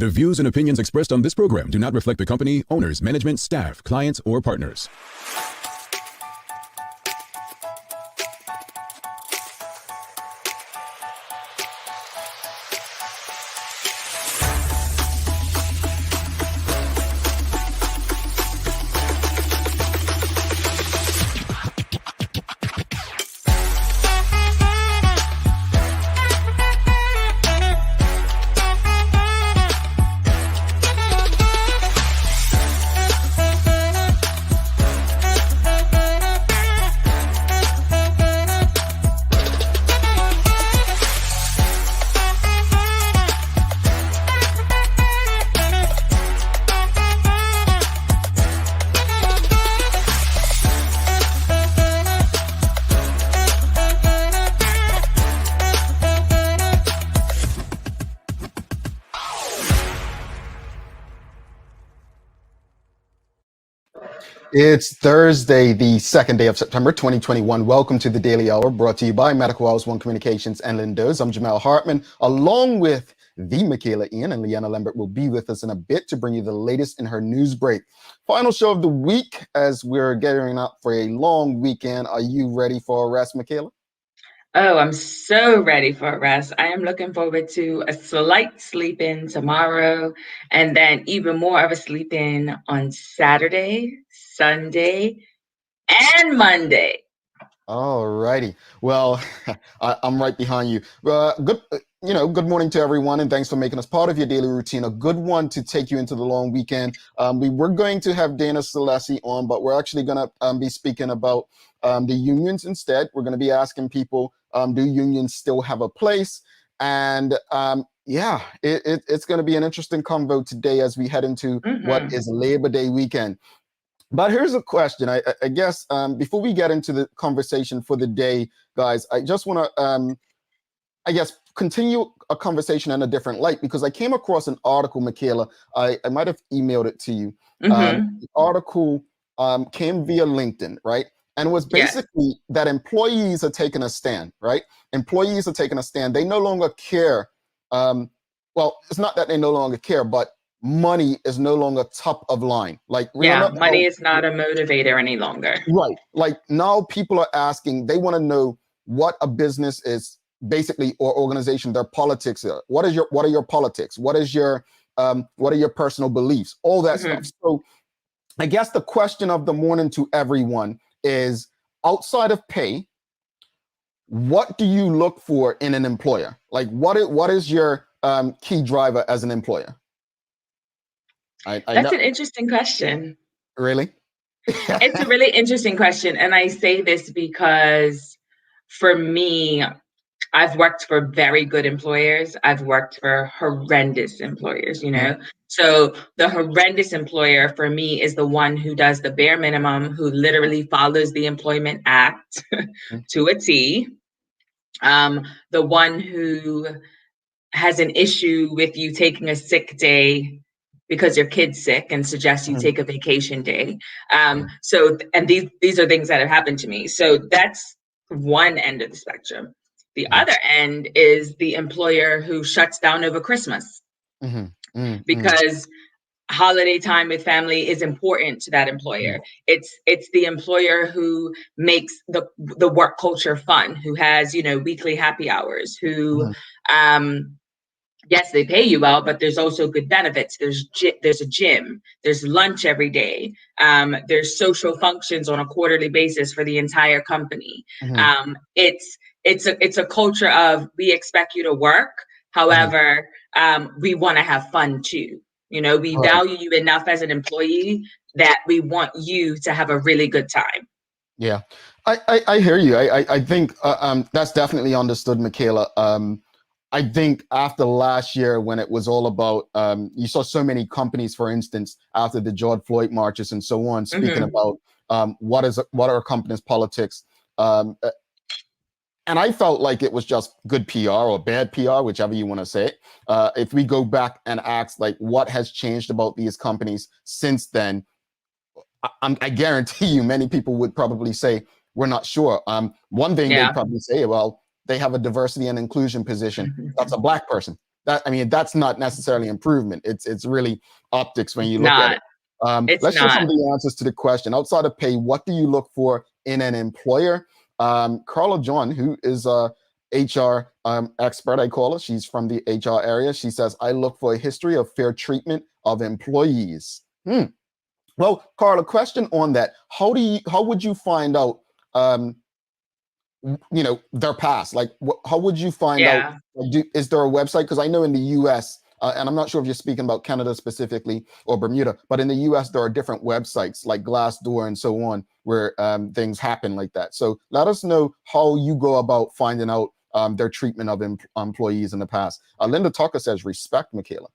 The views and opinions expressed on this program do not reflect the company, owners, management, staff, clients, or partners. It's Thursday, the second day of September, 2021. Welcome to the Daily Hour, brought to you by Medical House One Communications and Lindos. I'm Jamel Hartman, along with the Mikaela and Leanna Lambert will be with us in a bit to bring you the latest in her news break. Final show of the week as we're gearing up for a long weekend. Are you ready for a rest, Mikaela? Oh, I'm so ready for a rest. I am looking forward to a slight sleep in tomorrow, and then even more of a sleep in on Saturday, Sunday, and Monday. All righty. Well, I'm right behind you. Good morning to everyone, and thanks for making us part of your daily routine. A good one to take you into the long weekend. We were going to have Dana Selassie on, but we're actually going to be speaking about the unions instead. We're going to be asking people, do unions still have a place? And it's going to be an interesting convo today as we head into what is Labor Day weekend. But here's a question. I guess before we get into the conversation for the day, guys, I just want to, continue a conversation in a different light, because I came across an article, Mikaela. I might have emailed it to you. The article came via LinkedIn, right? And it was basically that employees are taking a stand, right? Employees are taking a stand. They no longer care. Well, it's not that they no longer care, but money is no longer top of line. Money is not a motivator any longer. Right. Like now people are asking, they want to know what a business is basically, or organization, their politics are. What are your politics? What are your personal beliefs? All that stuff. So I guess the question of the morning to everyone is, outside of pay, what do you look for in an employer? Like what is your key driver as an employer? That's an interesting question. Really? It's a really interesting question. And I say this because for me, I've worked for very good employers. I've worked for horrendous employers, So the horrendous employer for me is the one who does the bare minimum, who literally follows the Employment Act to a T. The one wwho has an issue with you taking a sick day because your kid's sick and suggests you take a vacation day. And these are things that have happened to me. So that's one end of the spectrum. The other end is the employer who shuts down over Christmas because holiday time with family is important to that employer. It's the employer who makes the work culture fun, who has, weekly happy hours, who, yes, they pay you well, but there's also good benefits. There's a gym, there's lunch every day. There's social functions on a quarterly basis for the entire company. It's a culture of, we expect you to work. However, we want to have fun too. We value you enough as an employee that we want you to have a really good time. Yeah, I hear you. I think that's definitely understood, Mikaela. I think after last year, when it was all about, you saw so many companies, for instance, after the George Floyd marches and so on, speaking about what are a company's politics. And I felt like it was just good PR or bad PR, whichever you want to say it. If we go back and ask, like, what has changed about these companies since then, I guarantee you many people would probably say, we're not sure. One thing they'd probably say, well, they have a diversity and inclusion position. That's a Black person. that's not necessarily improvement. It's really optics when you look at Not. it. It's Let's share some not. of the answers to the question. Outside of pay, what do you look for in an employer? Carla John, who is a HR expert, I call her. She's from the HR area. She says, I look for a history of fair treatment of employees. Well, Carla, question on that. How would you find out, their past? Like, how would you find out? Yeah. Is there a website? Because I know in the US, and I'm not sure if you're speaking about Canada specifically or Bermuda, but in the US, there are different websites like Glassdoor and so on where things happen like that. So let us know how you go about finding out their treatment of employees in the past. Linda Tucker says, respect, Mikaela.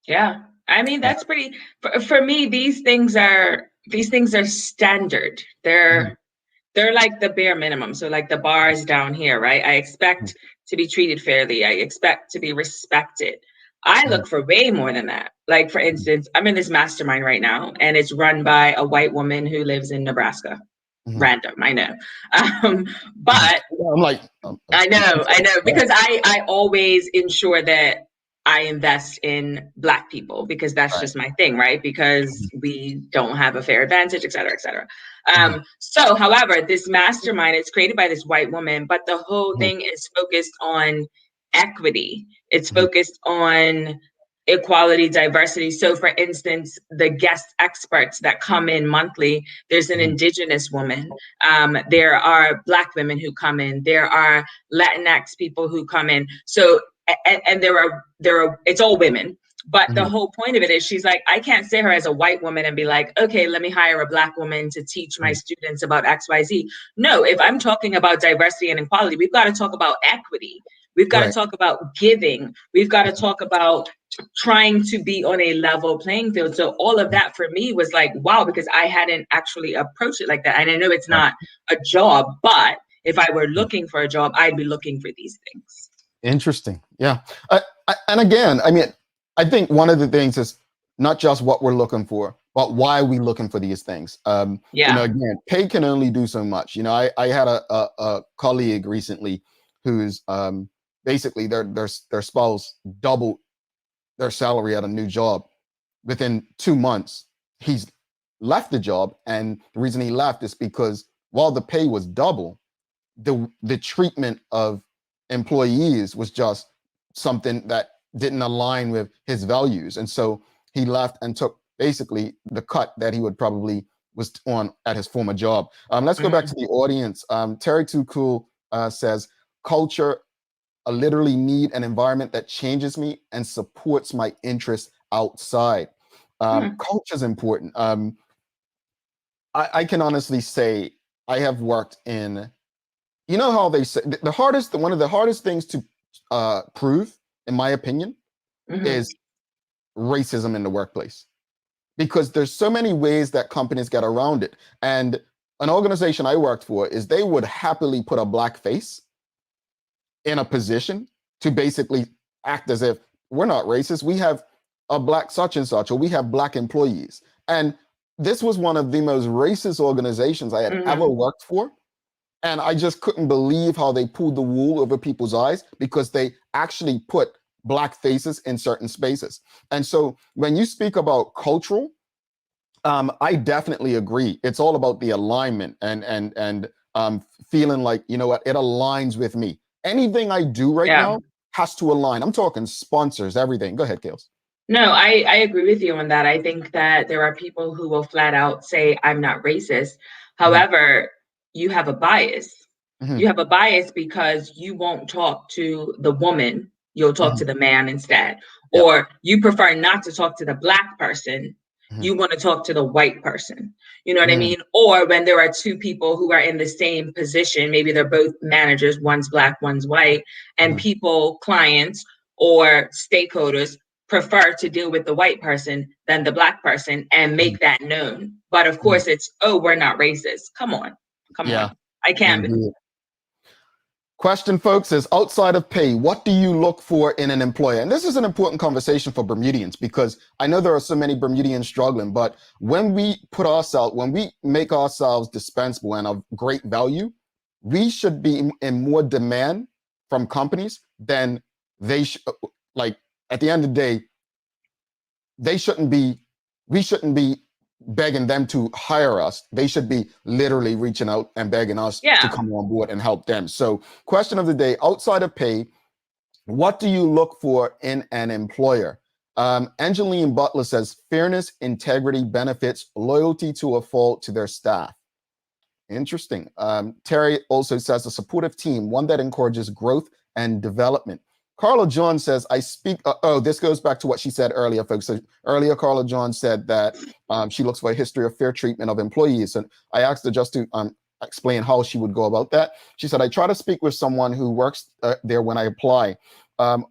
Yeah. I mean, that's pretty, for me, these things are standard. They're like the bare minimum. So like the bar is down here, right? I expect to be treated fairly. I expect to be respected. I look for way more than that. Like, for instance, I'm in this mastermind right now, and it's run by a white woman who lives in Nebraska. Random, I know. But I'm like, I know, because I always ensure that I invest in Black people, because that's just my thing, right? Because we don't have a fair advantage, et cetera, et cetera. So, however, this mastermind is created by this white woman, but the whole thing is focused on equity. It's focused on equality, diversity. So, for instance, the guest experts that come in monthly, there's an Indigenous woman. There are Black women who come in. There are Latinx people who come in. So, and there are it's all women. But the whole point of it is, she's like, I can't sit here as a white woman and be like, okay, let me hire a Black woman to teach my students about XYZ. No, if I'm talking about diversity and equality, we've got to talk about equity. We've got to talk about giving. We've got to talk about trying to be on a level playing field. So all of that for me was like, wow, because I hadn't actually approached it like that. And I know it's not a job, but if I were looking for a job, I'd be looking for these things. Interesting. Yeah. And again, I mean, I think one of the things is not just what we're looking for, but why are we looking for these things? Again, pay can only do so much. I had a colleague recently who's basically their spouse doubled their salary at a new job. Within 2 months, he's left the job. And the reason he left is because while the pay was double, the treatment of employees was just something that didn't align with his values. And so he left and took basically the cut that he would probably was on at his former job. Let's go back to the audience. Terry Too Cool says, culture, I literally need an environment that changes me and supports my interests outside. Culture is important. I can honestly say I have worked in, how they say one of the hardest things to prove, in my opinion, is racism in the workplace, because there's so many ways that companies get around it. And an organization I worked for is they would happily put a Black face in a position to basically act as if we're not racist. We have a Black such and such, or we have Black employees. And this was one of the most racist organizations I had ever worked for. And I just couldn't believe how they pulled the wool over people's eyes, because they actually put Black faces in certain spaces. And so when you speak about cultural, I definitely agree. It's all about the alignment and feeling like, you know what, it aligns with me. Anything I do right now has to align. I'm talking sponsors, everything. Go ahead, Kales. No, I agree with you on that. I think that there are people who will flat out say, I'm not racist. However, you have a bias. You have a bias because you won't talk to the woman, you'll talk to the man instead. Or you prefer not to talk to the Black person, you want to talk to the white person. You know what I mean? Or when there are two people who are in the same position, maybe they're both managers, one's Black, one's white, and people, clients, or stakeholders prefer to deal with the white person than the Black person, and make that known. But of course it's, oh, we're not racist. Come on. I can't be. Question, folks, is outside of pay, what do you look for in an employer? And this is an important conversation for Bermudians, because I know there are so many Bermudians struggling, but when we make ourselves dispensable and of great value, we should be in more demand from companies than they should, like at the end of the day, we shouldn't be begging them to hire us. They should be literally reaching out and begging us to come on board and help them. So question of the day, outside of pay, what do you look for in an employer? Angeline Butler says fairness, integrity, benefits, loyalty to a fault to their staff. Interesting. Terry also says a supportive team, one that encourages growth and development. Carla John says, I speak, this goes back to what she said earlier, folks. So earlier, Carla John said that she looks for a history of fair treatment of employees. And I asked her just to explain how she would go about that. She said, I try to speak with someone who works there when I apply.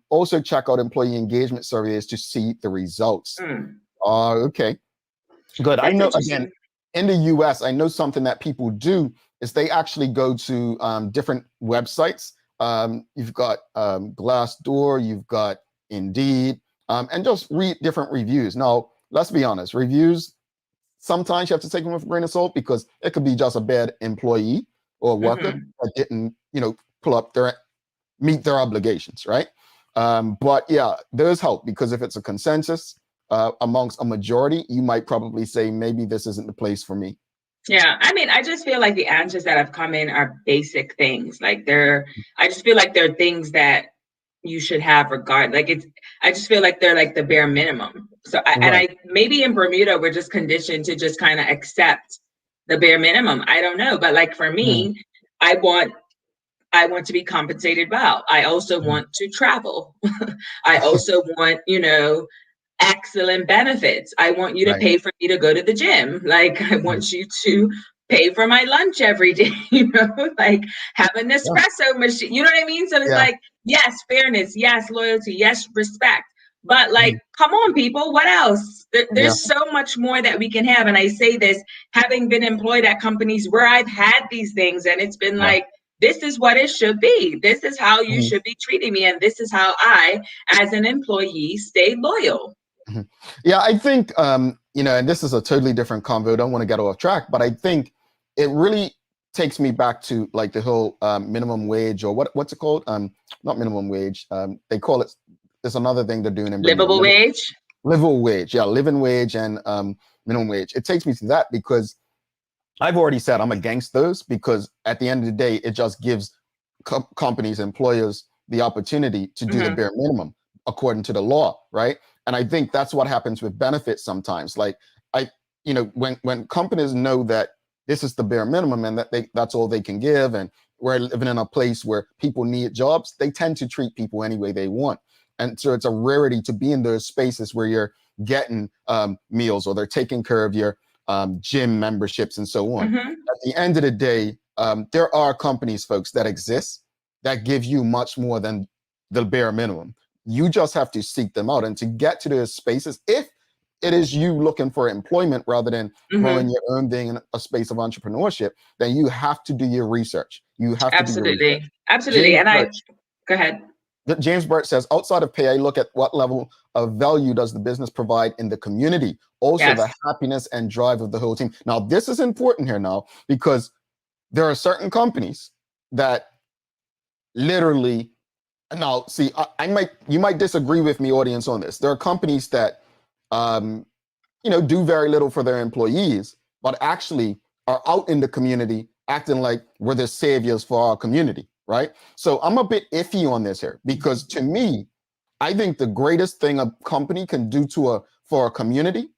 Also check out employee engagement surveys to see the results. Okay, good. I know, again, in the US, I know something that people do is they actually go to different websites. You've got Glassdoor, you've got Indeed, and just read different reviews. Now, let's be honest, reviews, sometimes you have to take them with a grain of salt because it could be just a bad employee or worker that didn't, meet their obligations, right? But yeah, there's help because if it's a consensus amongst a majority, you might probably say, maybe this isn't the place for me. Yeah, I mean, I just feel like the answers that have come in are basic things. Like I just feel like they're things that you should have I just feel like they're like the bare minimum. So, maybe in Bermuda, we're just conditioned to just kind of accept the bare minimum. I don't know. But like for me, I want to be compensated well. I also want to travel. I also want, excellent benefits. I want you to pay for me to go to the gym. Like I want you to pay for my lunch every day, like have an espresso machine. You know what I mean? So it's like, yes, fairness, yes, loyalty, yes, respect. But like, come on, people, what else? There's so much more that we can have. And I say this, having been employed at companies where I've had these things and it's been like, this is what it should be. This is how you should be treating me. And this is how I, as an employee, stay loyal. Yeah, I think, and this is a totally different convo. Don't want to get off track, but I think it really takes me back to like the whole minimum wage or what's it called? Not minimum wage. They call it, there's another thing they're doing in livable wage. Livable wage. Yeah, living wage and minimum wage. It takes me to that because I've already said I'm against those because at the end of the day, it just gives companies, employers the opportunity to do the bare minimum according to the law, right? And I think that's what happens with benefits sometimes. Like when companies know that this is the bare minimum and that that's all they can give, and we're living in a place where people need jobs, they tend to treat people any way they want. And so it's a rarity to be in those spaces where you're getting meals or they're taking care of your gym memberships and so on. At the end of the day, there are companies, folks, that exist that give you much more than the bare minimum. You just have to seek them out. And to get to those spaces, if it is you looking for employment rather than growing your own thing in a space of entrepreneurship, then you have to do your research. You have to do your research. Absolutely. Go ahead. James Burt says, outside of pay, I look at what level of value does the business provide in the community. Also the happiness and drive of the whole team. Now, this is important here now, because there are certain companies that literally, now, see, you might disagree with me, audience, on this. There are companies that, do very little for their employees, but actually are out in the community acting like we're the saviors for our community, right? So I'm a bit iffy on this here because to me, I think the greatest thing a company can do for a community,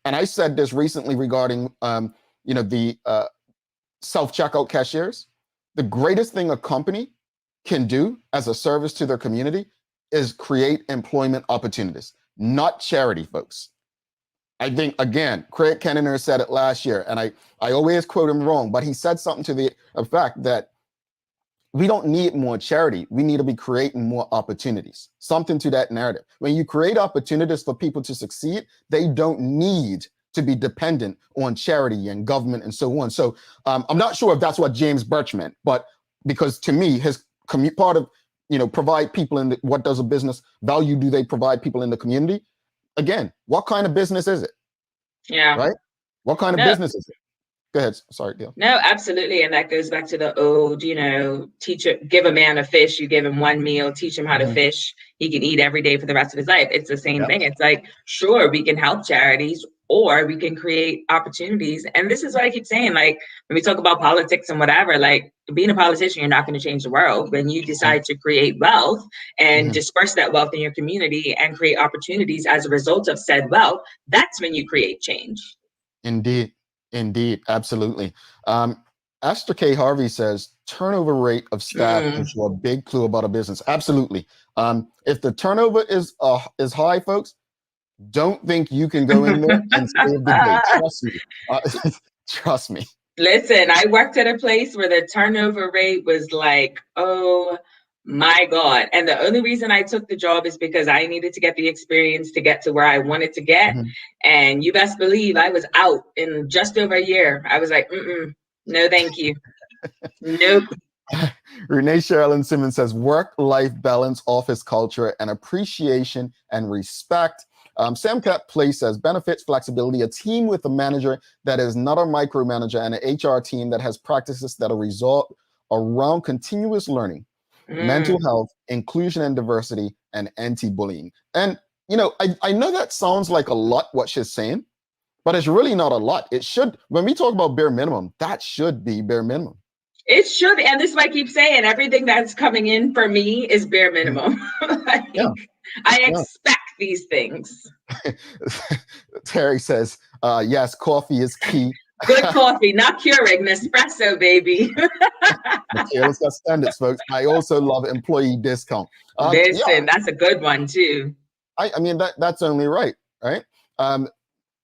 and I said this recently regarding, the self-checkout cashiers, the greatest thing a company can do as a service to their community is create employment opportunities, not charity, folks. I think, again, Craig Kennener said it last year, and I always quote him wrong, but he said something to the effect that we don't need more charity. We need to be creating more opportunities, something to that narrative. When you create opportunities for people to succeed, they don't need to be dependent on charity and government and so on. So I'm not sure if that's what James Birch meant, but because to me, his part of, provide people in what does a business value do they provide people in the community? Again, what kind of business is it? Yeah. Right? What kind of business is it? Go ahead. Sorry, Gail. No, absolutely. And that goes back to the old, teacher, give a man a fish, you give him one meal, teach him how to fish. He can eat every day for the rest of his life. It's the same thing. It's like, sure, we can help charities or we can create opportunities. And this is what I keep saying, like, when we talk about politics and whatever, like being a politician, you're not going to change the world. When you decide to create wealth and disperse that wealth in your community and create opportunities as a result of said wealth, that's when you create change. Indeed. Indeed. Absolutely. Esther K. Harvey says turnover rate of staff can show a big clue about a business. Absolutely. If the turnover is high, folks, don't think you can go in there and save the day. Trust me. Trust me. Listen, I worked at a place where the turnover rate was like, oh my God. And the only reason I took the job is because I needed to get the experience to get to where I wanted to get. And you best believe I was out in just over a year. I was like, no, thank you. Nope. Renee Sherilyn Simmons says work-life balance, office culture, and appreciation and respect. Sam Cat Place says benefits, flexibility, a team with a manager that is not a micromanager, and an HR team that has practices that are resolved around continuous learning, mental health, inclusion and diversity, and anti-bullying. And, I know that sounds like a lot what she's saying, but it's really not a lot. It should, when we talk about bare minimum, that should be bare minimum. It should be. And this is why I keep saying everything that's coming in for me is bare minimum. I expect these things. Terry says, yes, coffee is key. Good coffee, not Keurig, Nespresso, baby. Michaela's got standards, folks. I also love employee discount. Listen, that's a good one too. I mean, that's only right?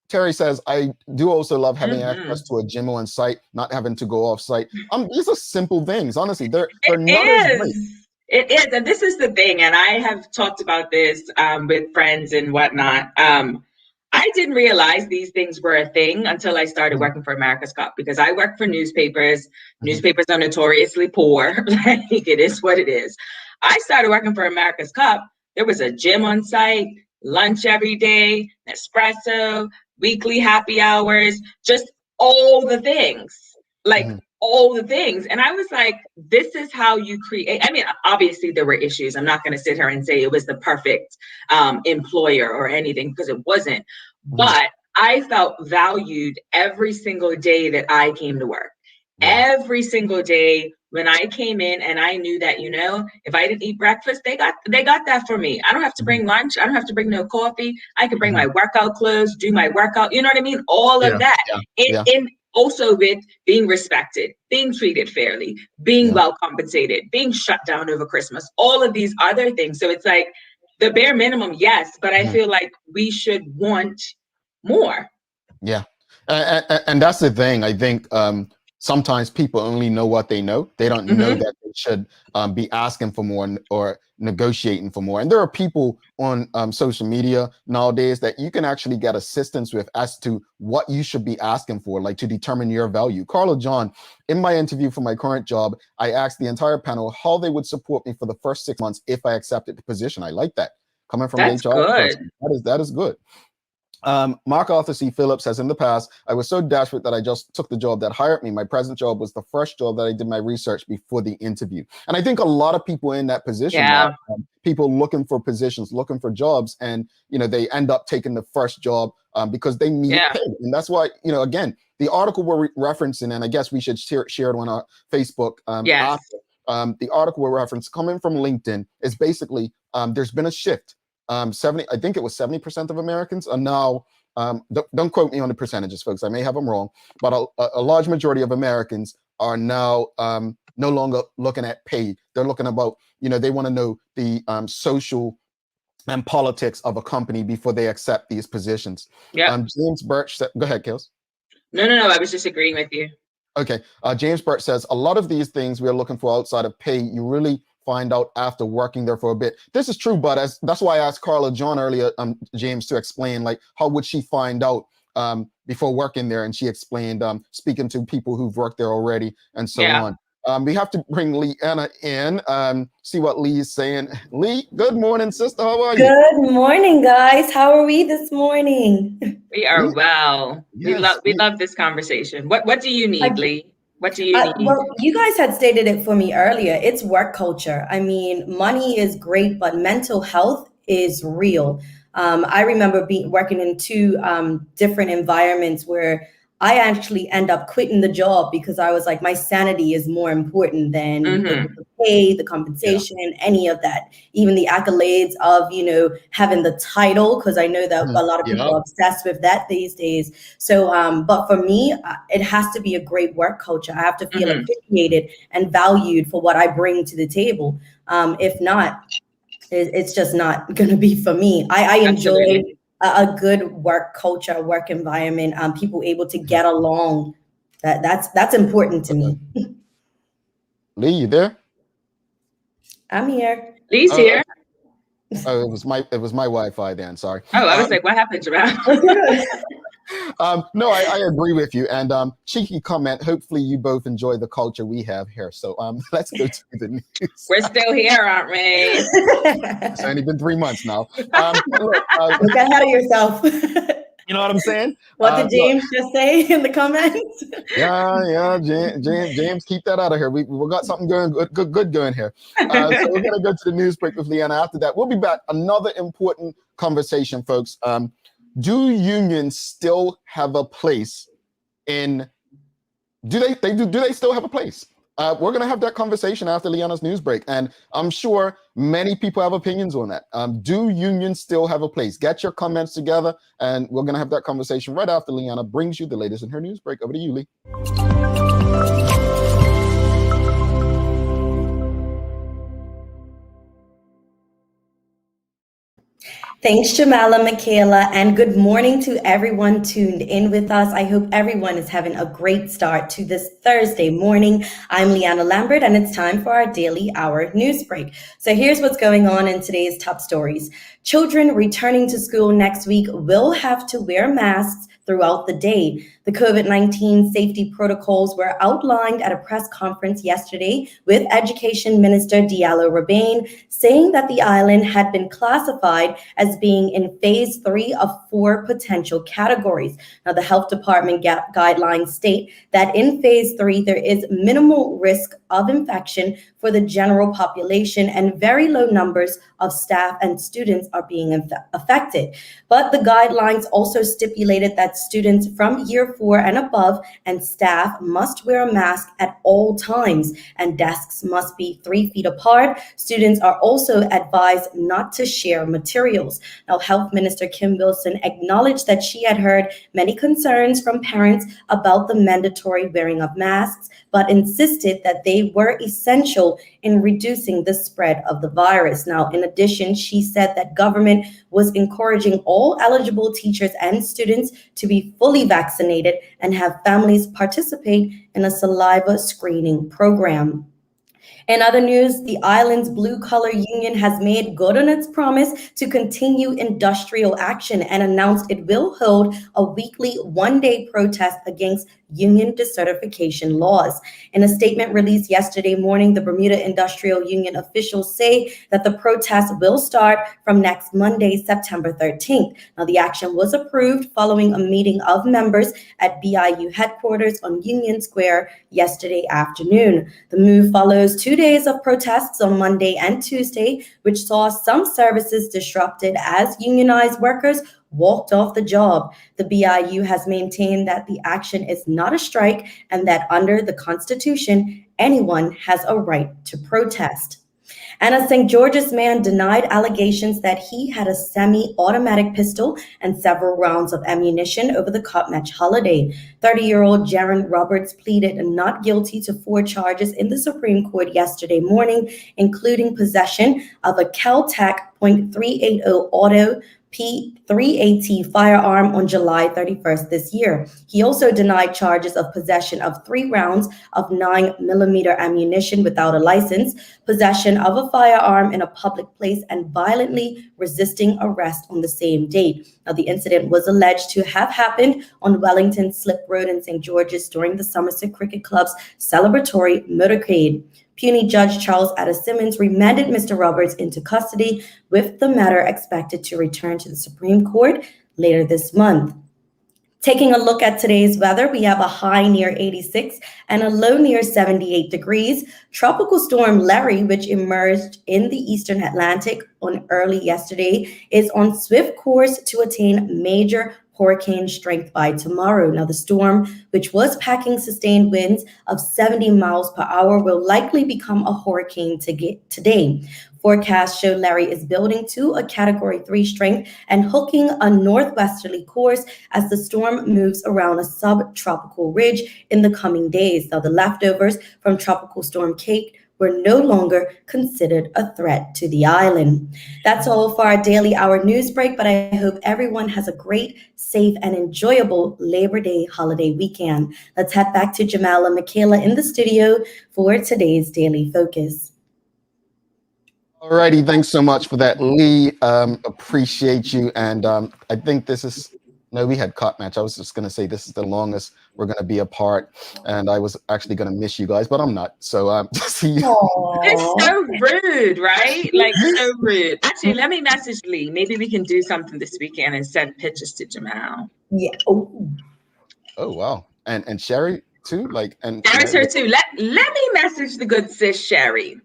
Terry says, I do also love having access to a gym on site, not having to go off site. These are simple things, honestly. They're not as great. It is, and this is the thing, and I have talked about this with friends and whatnot. I didn't realize these things were a thing until I started working for America's Cup, because I work for newspapers. Newspapers are notoriously poor. Like, it is what it is. I started working for America's Cup. There was a gym on site, lunch every day, espresso, weekly happy hours, just all the things, all the things. And I was like, this is how you create. I mean, obviously there were issues. I'm not going to sit here and say it was the perfect employer or anything, because it wasn't. But I felt valued every single day that I came to work. Every single day when I came in, and I knew that, if I didn't eat breakfast, they got that for me. I don't have to bring lunch. I don't have to bring no coffee. I can bring my workout clothes, do my workout. You know what I mean? All of that. And also with being respected, being treated fairly, being well compensated, being shut down over Christmas, all of these other things. So it's like the bare minimum, yes, but I feel like we should want more. Yeah. And that's the thing. I think sometimes people only know what they know. They don't know that they should be asking for more or negotiating for more. And there are people on social media nowadays that you can actually get assistance with as to what you should be asking for, like to determine your value. Carla John, in my interview for my current job, I asked the entire panel how they would support me for the first 6 months if I accepted the position. I like that. Coming from That's HR person, that is good. Mark Arthur C. Phillips says, in the past, I was so desperate that I just took the job that hired me. My present job was the first job that I did my research before the interview. And I think a lot of people in that position, people looking for positions, looking for jobs, and they end up taking the first job because they need pay. And that's why, again, the article we're referencing, and I guess we should share it on our Facebook. After, the article we're referencing coming from LinkedIn is basically there's been a shift. 70, I think it was 70% of Americans are now, don't quote me on the percentages, folks, I may have them wrong, but a large majority of Americans are now no longer looking at pay. They're looking about, they want to know the social and politics of a company before they accept these positions. James Birch said, go ahead, Kels. No, I was just agreeing with you. Okay, James Birch says, a lot of these things we are looking for outside of pay, you really find out after working there for a bit. This is true, but that's why I asked Carla John earlier, James, to explain, like, how would she find out before working there? And she explained, speaking to people who've worked there already and so on. We have to bring Leanna in, see what Lee is saying. Lee, good morning, sister. How are you? Good morning, guys. How are we this morning? We are well. Yes. We love this conversation. What do you need, Lee? What do you need? Well, you guys had stated it for me earlier. It's work culture. I mean, money is great, but mental health is real. I remember working in two different environments where I actually end up quitting the job because I was like, my sanity is more important than the pay, the compensation, any of that, even the accolades of, having the title, because I know that a lot of people are obsessed with that these days. So, but for me, it has to be a great work culture. I have to feel appreciated and valued for what I bring to the table. If not, it's just not going to be for me. I enjoy a good work culture, work environment, people able to get along. That's important to me. Lee, you there? I'm here. Lee's here. Oh, it was my Wi-Fi then. Sorry. Oh, I was like, what happened, Jamel? No, I agree with you. And cheeky comment. Hopefully, you both enjoy the culture we have here. So let's go to the news. We're still here, aren't we? It's only been 3 months now. Look ahead of yourself. You know what I'm saying? What did James just say in the comments? Yeah, James, keep that out of here. We got something good going here. So we're gonna go to the news break with Leanna. After that, we'll be back. Another important conversation, folks. Do unions still have a place in? Do they still have a place? We're going to have that conversation after Leanna's news break, and I'm sure many people have opinions on that. Do unions still have a place? Get your comments together, and we're going to have that conversation right after Leanna brings you the latest in her news break. Over to you, Lee. Thanks, Jamel and Mikaela, and good morning to everyone tuned in with us. I hope everyone is having a great start to this Thursday morning. I'm Leanna Lambert, and it's time for our daily hour news break. So here's what's going on in today's top stories. Children returning to school next week will have to wear masks throughout the day. The COVID-19 safety protocols were outlined at a press conference yesterday with Education Minister Diallo Rabane saying that the island had been classified as being in phase 3 of 4 potential categories. Now, the health department guidelines state that in phase 3, there is minimal risk of infection for the general population and very low numbers of staff and students are being affected. But the guidelines also stipulated that students from year 4 and above and staff must wear a mask at all times and desks must be 3 feet apart. Students are also advised not to share materials. Now, Health Minister Kim Wilson acknowledged that she had heard many concerns from parents about the mandatory wearing of masks, but insisted that they were essential in reducing the spread of the virus. Now, in addition, she said that government was encouraging all eligible teachers and students to be fully vaccinated and have families participate in a saliva screening program. In other news, the island's blue-collar union has made good on its promise to continue industrial action and announced it will hold a weekly one-day protest against union decertification laws. In a statement released yesterday morning, the Bermuda Industrial Union officials say that the protest will start from next Monday, September 13th. Now, the action was approved following a meeting of members at BIU headquarters on Union Square yesterday afternoon. The move follows 2 days of protests on Monday and Tuesday, which saw some services disrupted as unionized workers walked off the job. The BIU has maintained that the action is not a strike and that under the Constitution, anyone has a right to protest. And a St. George's man denied allegations that he had a semi-automatic pistol and several rounds of ammunition over the Cup match holiday. 30-year-old Jaron Roberts pleaded not guilty to 4 charges in the Supreme Court yesterday morning, including possession of a Kel-Tec .380 auto, .380 firearm on July 31st this year. He also denied charges of possession of 3 rounds of 9mm ammunition without a license, possession of a firearm in a public place, and violently resisting arrest on the same date. Now, the incident was alleged to have happened on Wellington Slip Road in St. George's during the Somerset Cricket Club's celebratory motorcade. Puny Judge Charles Ada Simmons remanded Mr. Roberts into custody, with the matter expected to return to the Supreme Court later this month. Taking a look at today's weather, we have a high near 86 and a low near 78 degrees. Tropical storm Larry, which emerged in the eastern Atlantic on early yesterday, is on swift course to attain major hurricane strength by tomorrow. Now, the storm, which was packing sustained winds of 70 miles per hour, will likely become a hurricane today. Forecasts show Larry is building to a Category 3 strength and hooking a northwesterly course as the storm moves around a subtropical ridge in the coming days. Now, the leftovers from Tropical Storm Kate were no longer considered a threat to the island. That's all for our daily hour news break, but I hope everyone has a great, safe, and enjoyable Labor Day holiday weekend. Let's head back to Jamel and Mikaela in the studio for today's Daily Focus. Alrighty, thanks so much for that, Lee. Appreciate you. And I think this is, no, we had cut match. I was just going to say this is the longest we're going to be apart. And I was actually going to miss you guys, but I'm not. So see you. It's so rude, right? Like, so rude. Actually, let me message Lee. Maybe we can do something this weekend and send pictures to Jamel. Yeah. Oh, wow. And Sherry too? And Sherry's here too. Let me message the good sis Sherry.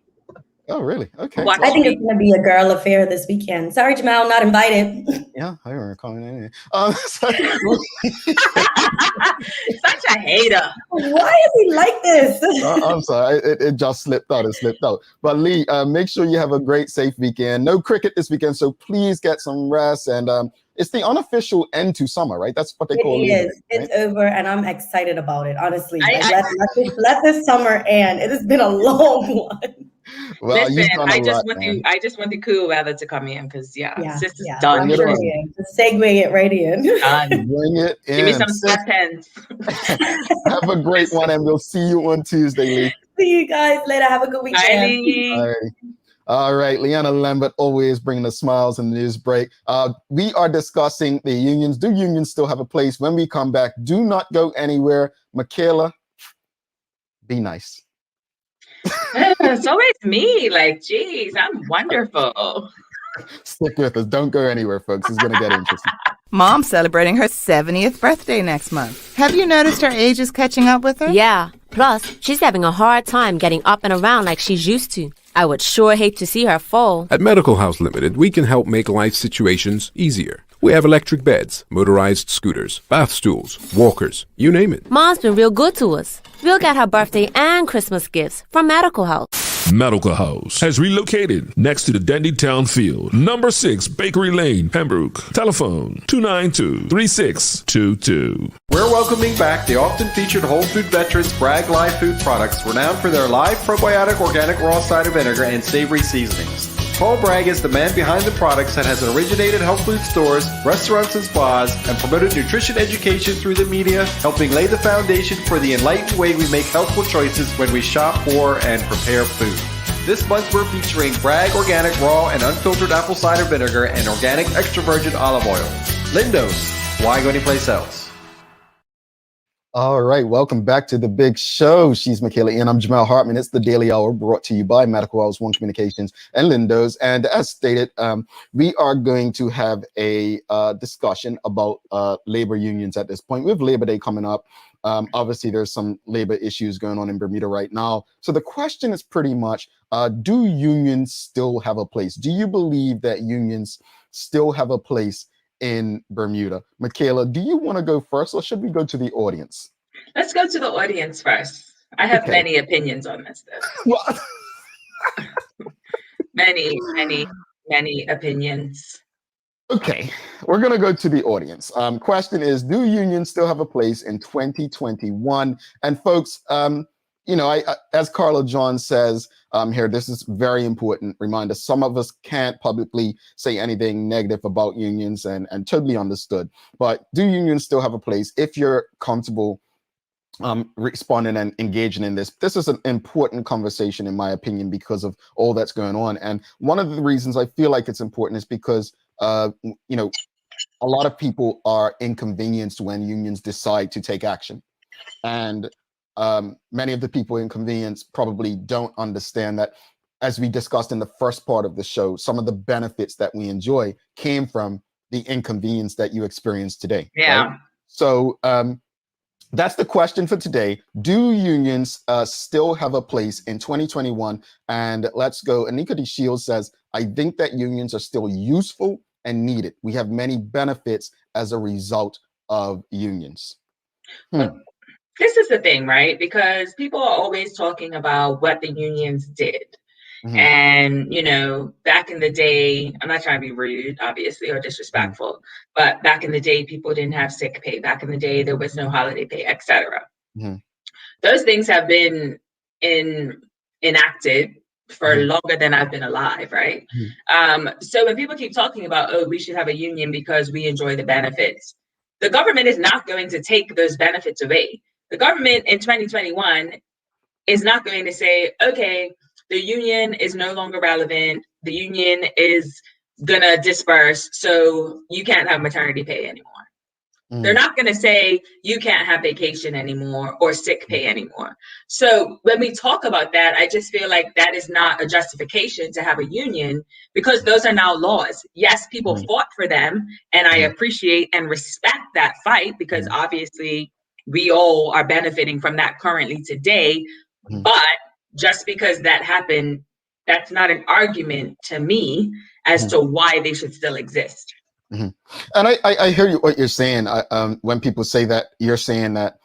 Oh, really? Okay. I think it's going to be a girl affair this weekend. Sorry, Jamel, not invited. Yeah, I remember calling it. Such a hater. Why is he like this? I'm sorry. It just slipped out. It slipped out. But Lee, make sure you have a great, safe weekend. No cricket this weekend, so please get some rest. And it's the unofficial end to summer, right? That's what they call it. Right? It's over, and I'm excited about it, honestly. Let this summer end. It has been a long one. Well, listen, I just want the cool weather to come in because sis is done. Just segue it right in. Bring it in. Give me some sweatpants. Have a great one, and we'll see you on Tuesday, Lee. See you guys later. Have a good weekend. All right, Leanna Lambert always bringing the smiles in the news break. We are discussing the unions. Do unions still have a place? When we come back, do not go anywhere. Mikaela, be nice. It's always me. Like, geez, I'm wonderful. Stick with us. Don't go anywhere, folks. It's going to get interesting. Mom's celebrating her 70th birthday next month. Have you noticed her age is catching up with her? Yeah. Plus, she's having a hard time getting up and around like she's used to. I would sure hate to see her fall. At Medical House Limited, we can help make life situations easier. We have electric beds, motorized scooters, bath stools, walkers, you name it. Mom's been real good to us. We'll get her birthday and Christmas gifts from Medical House. Medical House has relocated next to the Dandy Town Field, number 6 Bakery Lane, Pembroke. Telephone 292-3622. We're welcoming back the often featured Whole Food veterans Bragg Live Food products, renowned for their live probiotic organic raw cider vinegar and savory seasonings. Paul Bragg is the man behind the products that has originated health food stores, restaurants, and spas, and promoted nutrition education through the media, helping lay the foundation for the enlightened way we make healthful choices when we shop for and prepare food. This month we're featuring Bragg Organic Raw and Unfiltered Apple Cider Vinegar and Organic Extra Virgin Olive Oil. Lindo's, why go anyplace else? All right, welcome back to the big show. She's Mikaela and I'm Jamel Hartman. It's the Daily Hour brought to you by Medical House, One Communications, and Lindo's. And as stated, we are going to have a discussion about labor unions at this point. With Labor Day coming up, obviously there's some labor issues going on in Bermuda right now. So the question is pretty much, do unions still have a place? Do you believe that unions still have a place in Bermuda? Mikaela, do you want to go first, or should we go to the audience? Let's go to the audience first. I have many opinions on this stuff. What? many opinions. Okay, we're going to go to the audience. Question is, do unions still have a place in 2021? And folks, as Carla John says here, this is very important reminder. Some of us can't publicly say anything negative about unions, and totally understood. But do unions still have a place? If you're comfortable responding and engaging in this, this is an important conversation, in my opinion, because of all that's going on. And one of the reasons I feel like it's important is because, a lot of people are inconvenienced when unions decide to take action. And many of the people inconvenienced probably don't understand that, as we discussed in the first part of the show, some of the benefits that we enjoy came from the inconvenience that you experienced today. Yeah. Right? So that's the question for today. Do unions still have a place in 2021? And let's go. Anika D. Shields says, I think that unions are still useful and needed. We have many benefits as a result of unions. This is the thing, right? Because people are always talking about what the unions did. And, back in the day, I'm not trying to be rude, obviously, or disrespectful, but back in the day, people didn't have sick pay. Back in the day, there was no holiday pay, etc. Those things have been enacted for longer than I've been alive, right? So when people keep talking about, oh, we should have a union because we enjoy the benefits, the government is not going to take those benefits away. The government in 2021 is not going to say, okay, the union is no longer relevant. The union is going to disperse, so you can't have maternity pay anymore. They're not going to say you can't have vacation anymore or sick pay anymore. So when we talk about that, I just feel like that is not a justification to have a union, because those are now laws. Yes, people fought for them, and I appreciate and respect that fight, because obviously we all are benefiting from that currently today. But just because that happened, that's not an argument to me as to why they should still exist. And I hear what you're saying. When people say that, you're saying that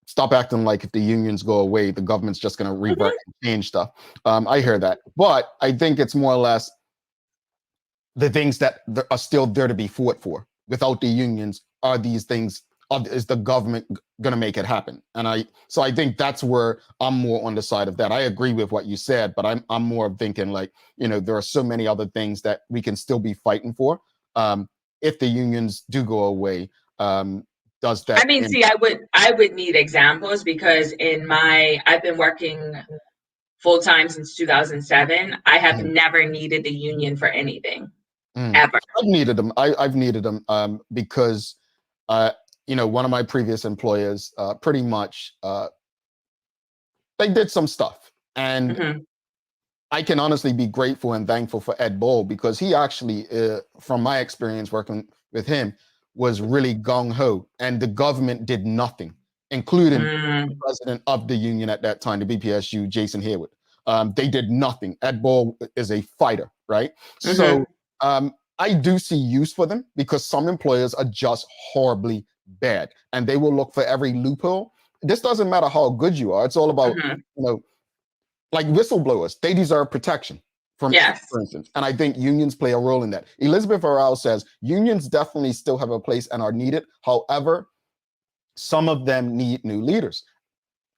stop acting like if the unions go away, the government's just going to revert and change stuff. I hear that. But I think it's more or less the things that are still there to be fought for. Without the unions, are these things, is the government going to make it happen? And I think that's where I'm more on the side of that. I agree with what you said, but I'm more thinking like, there are so many other things that we can still be fighting for. If the unions do go away, does that? I mean, see, I would need examples, because I've been working full time since 2007. I have never needed the union for anything ever. I've needed them. I've needed them because one of my previous employers pretty much they did some stuff, and I can honestly be grateful and thankful for Ed Ball, because he actually, from my experience working with him, was really gung-ho, and the government did nothing, including the president of the union at that time, the BPSU, Jason Hayward. They did nothing. Ed Ball is a fighter, right? So I do see use for them, because some employers are just horribly bad, and they will look for every loophole. This doesn't matter how good you are. It's all about, like whistleblowers, they deserve protection from, for instance. And I think unions play a role in that. Elizabeth Arau says unions definitely still have a place and are needed. However, some of them need new leaders.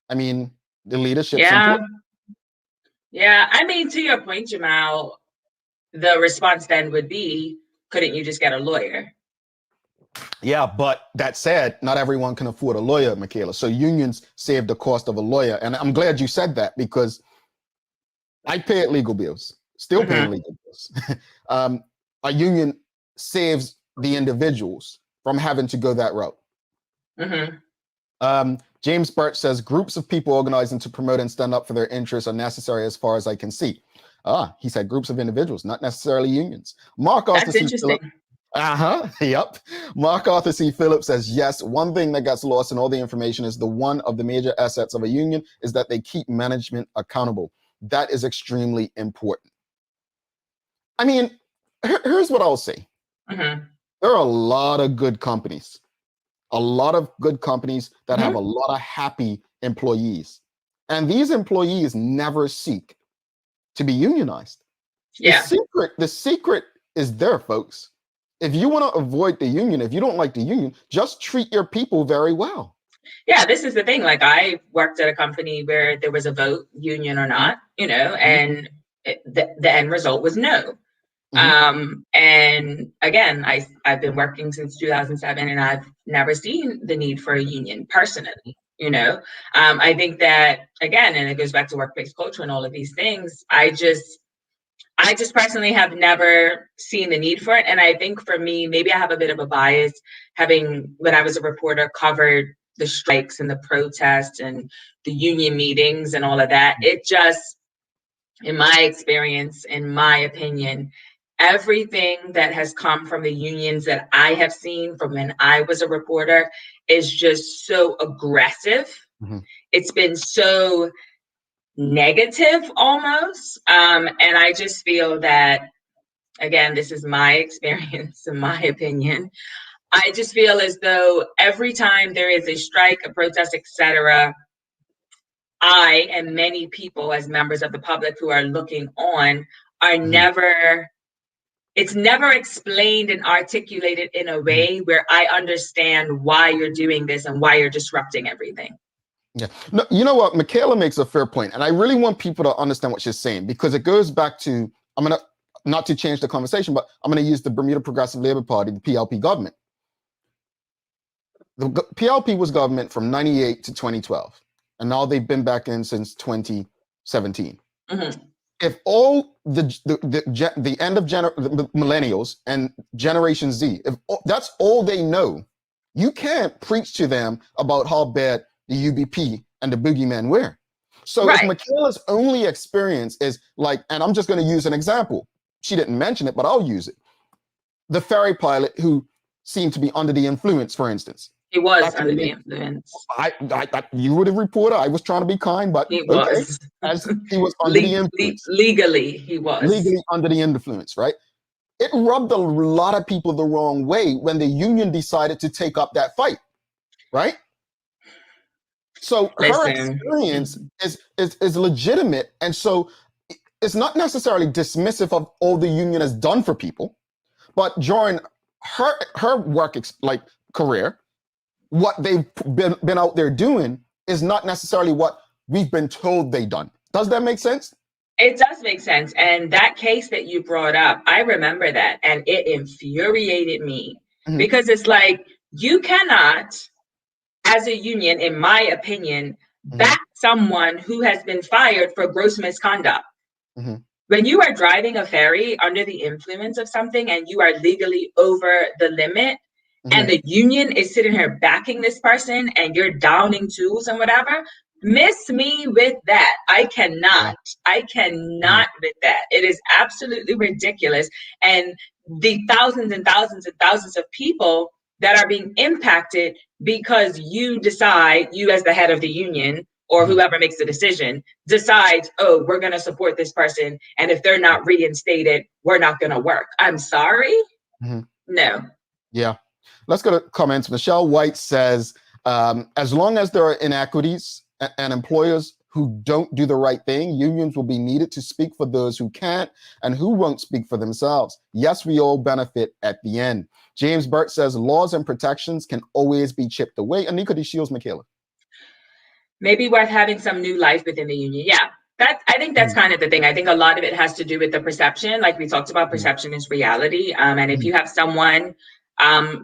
I mean, the leadership. Yeah. I mean, to your point, Jamal, the response then would be, couldn't you just get a lawyer? Yeah, but that said, not everyone can afford a lawyer, Mikaela. So unions save the cost of a lawyer. And I'm glad you said that, because I pay legal bills, still paying legal bills. A union saves the individuals from having to go that route. James Burt says, groups of people organizing to promote and stand up for their interests are necessary as far as I can see. He said groups of individuals, not necessarily unions. Mark Arthur That's interesting. Yep. Mark Arthur C. Phillips says, yes, one thing that gets lost in all the information is one of the major assets of a union is that they keep management accountable. That is extremely important. I mean, here's what I'll say. There are a lot of good companies, that have a lot of happy employees. And these employees never seek to be unionized. Yeah. The secret is there, folks. If you want to avoid the union, if you don't like the union, just treat your people very well. Yeah, this is the thing. Like, I worked at a company where there was a vote, union or not, and the end result was no. And again, I've been working since 2007, and I've never seen the need for a union personally. I think that, again, and it goes back to workplace culture and all of these things. I just personally have never seen the need for it. And I think for me, maybe I have a bit of a bias, having, when I was a reporter, covered the strikes and the protests and the union meetings and all of that. It just, in my experience, in my opinion, everything that has come from the unions that I have seen from when I was a reporter is just so aggressive. It's been so negative almost. And I just feel that, again, this is my experience, in my opinion. I just feel as though every time there is a strike, a protest, etc., I and many people as members of the public who are looking on are it's never explained and articulated in a way where I understand why you're doing this and why you're disrupting everything. Yeah. No, you know what? Mikaela makes a fair point, and I really want people to understand what she's saying, because it goes back to, I'm going to, not to change the conversation, but I'm going to use the Bermuda Progressive Labour Party, the PLP government. The PLP was government from 98 to 2012, and now they've been back in since 2017. If all the end of the millennials and Generation Z, if that's all they know, you can't preach to them about how bad the UBP and the boogeymen were. So if Mikaela's only experience is like, and I'm just going to use an example. She didn't mention it, but I'll use it. The ferry pilot who seemed to be under the influence, for instance. He was under the influence. You were the reporter. I was trying to be kind, but he was. As he was under the influence. Legally, he was. Legally under the influence, right? It rubbed a lot of people the wrong way when the union decided to take up that fight, right? So her experience is legitimate, and so it's not necessarily dismissive of all the union has done for people, but during her work career, what they've been out there doing is not necessarily what we've been told they done. Does that make sense? It does make sense. And that case that you brought up, I remember that, and it infuriated me because it's like, you cannot, as a union, in my opinion, back someone who has been fired for gross misconduct. When you are driving a ferry under the influence of something and you are legally over the limit, and the union is sitting here backing this person and you're downing tools and whatever, miss me with that. I cannot with that. It is absolutely ridiculous. And the thousands and thousands and thousands of people that are being impacted because you decide, you as the head of the union or whoever makes the decision, decides, oh, we're going to support this person. And if they're not reinstated, we're not going to work. I'm sorry. No. Yeah. Let's go to comments. Michelle White says, as long as there are inequities and employers who don't do the right thing, unions will be needed to speak for those who can't and who won't speak for themselves. Yes, we all benefit at the end. James Burt says, laws and protections can always be chipped away. Anika D. Shields, Mikaela. Maybe worth having some new life within the union. Yeah. I think that's kind of the thing. I think a lot of it has to do with the perception. Like we talked about, perception is reality. And if you have someone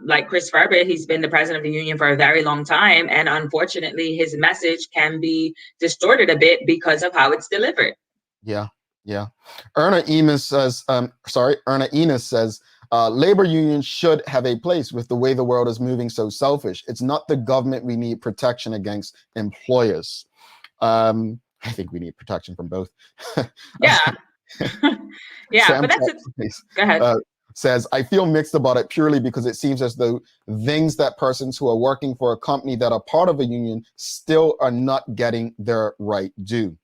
like Chris Ferber, he's been the president of the union for a very long time. And unfortunately, his message can be distorted a bit because of how it's delivered. Yeah. Erna Enos says, labor unions should have a place with the way the world is moving so selfish. It's not the government we need protection against employers. I think we need protection from both. Yeah. Yeah, but that's it. Go ahead. Says, I feel mixed about it purely because it seems as though things that persons who are working for a company that are part of a union still are not getting their right due.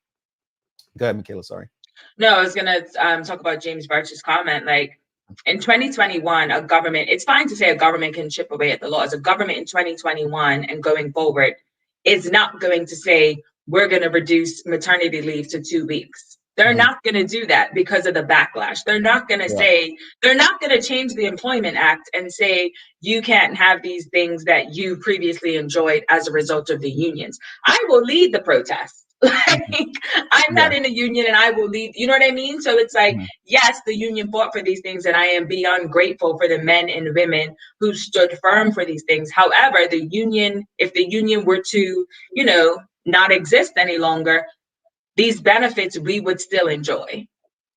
Go ahead, Mikaela, sorry. No, I was going to talk about James Birch's comment. Like in 2021, a government, it's fine to say a government can chip away at the laws. A government in 2021 and going forward is not going to say, we're going to reduce maternity leave to 2 weeks. They're not going to do that because of the backlash. They're not going to they're not going to change the Employment Act and say, you can't have these things that you previously enjoyed as a result of the unions. I will lead the protest. Like, I'm not in a union and I will lead, you know what I mean? So it's like, yes, the union fought for these things and I am beyond grateful for the men and women who stood firm for these things. However, the union, if the union were to, you know, not exist any longer, these benefits we would still enjoy.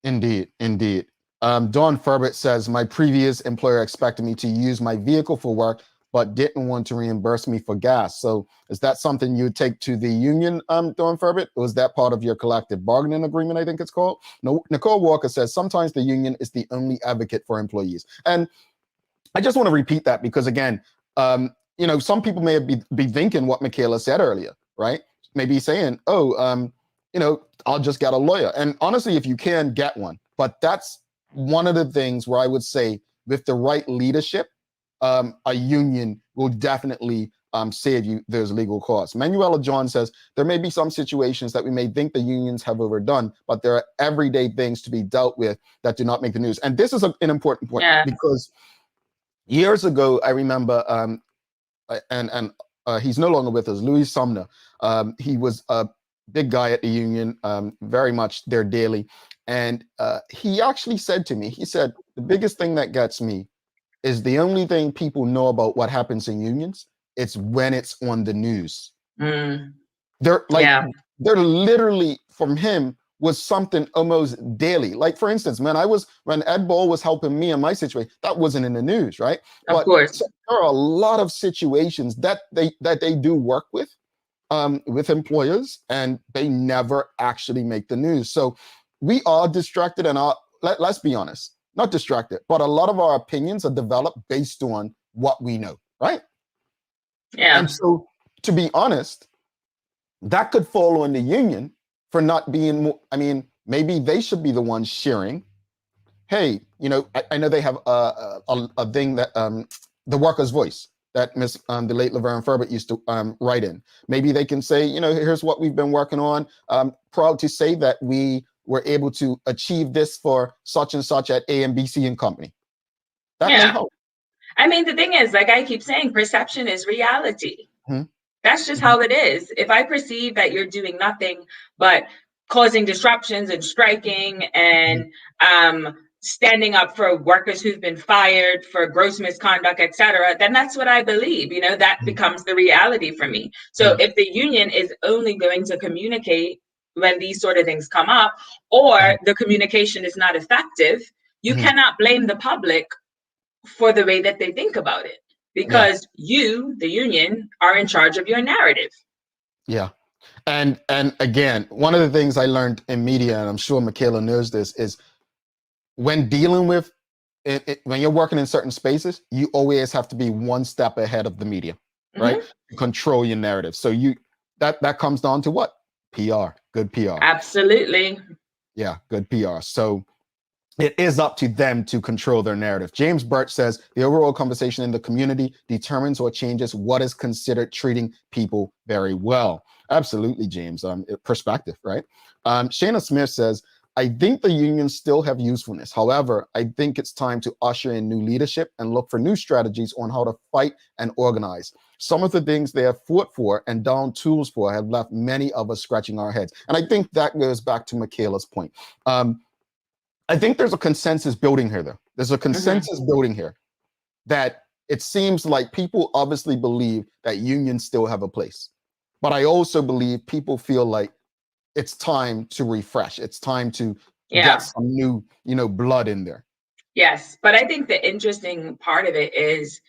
Indeed, indeed. Dawn Ferbert says, my previous employer expected me to use my vehicle for work, but didn't want to reimburse me for gas. So is that something you take to the union, Dawn Ferbert? Or was that part of your collective bargaining agreement, I think it's called? No, Nicole Walker says, sometimes the union is the only advocate for employees. And I just want to repeat that because, again, you know, some people may be thinking what Mikaela said earlier, right? Maybe saying, oh, you know, I'll just get a lawyer. And honestly, if you can, get one. But that's one of the things where I would say with the right leadership, a union will definitely save you those legal costs. Manuela John says, there may be some situations that we may think the unions have overdone, but there are everyday things to be dealt with that do not make the news. And this is an important point because years ago, I remember, he's no longer with us, Louis Sumner. He was a big guy at the union, very much there daily. And he actually said to me, he said, the biggest thing that gets me is the only thing people know about what happens in unions, it's when it's on the news. They're like, they're literally, from him, was something almost daily. Like, for instance, man, when Ed Ball was helping me in my situation, that wasn't in the news, right? Of course. So there are a lot of situations that they do work with employers, and they never actually make the news. So we are distracted, and let's be honest, not distracted, but a lot of our opinions are developed based on what we know, right? Yeah. And so, to be honest, that could fall on the union for not being more, I mean, maybe they should be the ones sharing. Hey, you know, I know they have a thing that the worker's voice that the late Laverne Ferbert used to write in. Maybe they can say, you know, here's what we've been working on. Proud to say that we were able to achieve this for such and such at A and BC and Company. That may help. I mean, the thing is, like I keep saying, perception is reality. That's just how it is. If I perceive that you're doing nothing but causing disruptions and striking and standing up for workers who've been fired for gross misconduct, et cetera, then that's what I believe. You know, that becomes the reality for me. So if the union is only going to communicate when these sort of things come up, or the communication is not effective, you cannot blame the public for the way that they think about it, because you, the union, are in charge of your narrative. Yeah. And again, one of the things I learned in media, and I'm sure Mikaela knows this, is when dealing with when you're working in certain spaces, you always have to be one step ahead of the media, right? To control your narrative. So that comes down to what? PR, good PR. Absolutely. Yeah, good PR. So it is up to them to control their narrative. James Burt says the overall conversation in the community determines or changes what is considered treating people very well. Absolutely, James. Perspective, right? Shayna Smith says, I think the unions still have usefulness. However, I think it's time to usher in new leadership and look for new strategies on how to fight and organize. Some of the things they have fought for and down tools for have left many of us scratching our heads. And I think that goes back to Mikaela's point. I think there's a consensus building here, though. There's a consensus building here that it seems like people obviously believe that unions still have a place. But I also believe people feel like it's time to refresh. It's time to get some new, blood in there. Yes. But I think the interesting part of it is,